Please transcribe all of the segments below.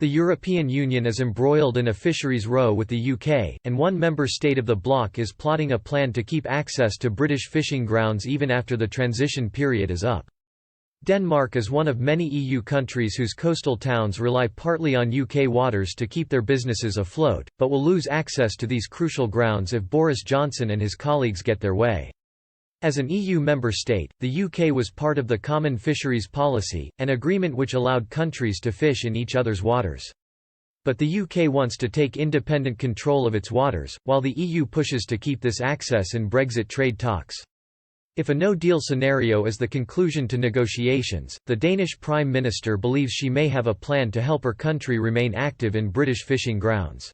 The European Union is embroiled in a fisheries row with the UK, and one member state of the bloc is plotting a plan to keep access to British fishing grounds even after the transition period is up. Denmark is one of many EU countries whose coastal towns rely partly on UK waters to keep their businesses afloat, but will lose access to these crucial grounds if Boris Johnson and his colleagues get their way. As an EU member state, the UK was part of the Common Fisheries Policy, an agreement which allowed countries to fish in each other's waters. But the UK wants to take independent control of its waters, while the EU pushes to keep this access in Brexit trade talks. If a no-deal scenario is the conclusion to negotiations, the Danish Prime Minister believes she may have a plan to help her country remain active in British fishing grounds.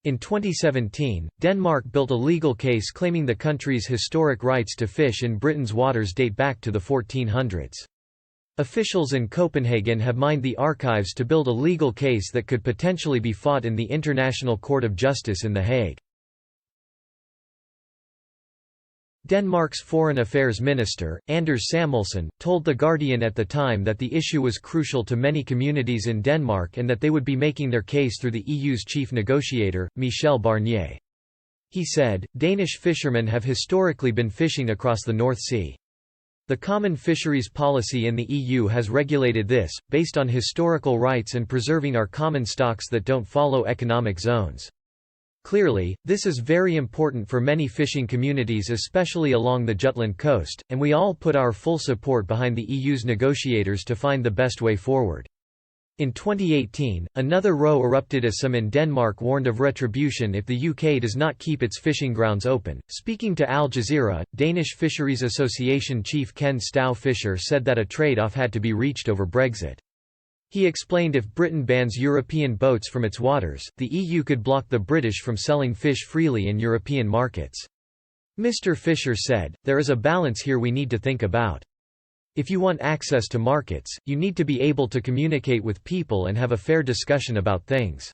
In 2017, Denmark built a legal case claiming the country's historic rights to fish in Britain's waters date back to the 1400s. Officials in Copenhagen have mined the archives to build a legal case that could potentially be fought in the International Court of Justice in The Hague. Denmark's Foreign Affairs Minister, Anders Samuelsen, told The Guardian at the time that the issue was crucial to many communities in Denmark and that they would be making their case through the EU's chief negotiator, Michel Barnier. He said, "Danish fishermen have historically been fishing across the North Sea. The common fisheries policy in the EU has regulated this, based on historical rights and preserving our common stocks that don't follow economic zones. Clearly, this is very important for many fishing communities, especially along the Jutland coast, and we all put our full support behind the EU's negotiators to find the best way forward." In 2018, another row erupted as some in Denmark warned of retribution if the UK does not keep its fishing grounds open. Speaking to Al Jazeera, Danish Fisheries Association chief Ken Stow Fisher said that a trade-off had to be reached over Brexit. He explained if Britain bans European boats from its waters, the EU could block the British from selling fish freely in European markets. Mr. Fisher said, "There is a balance here we need to think about. If you want access to markets, you need to be able to communicate with people and have a fair discussion about things.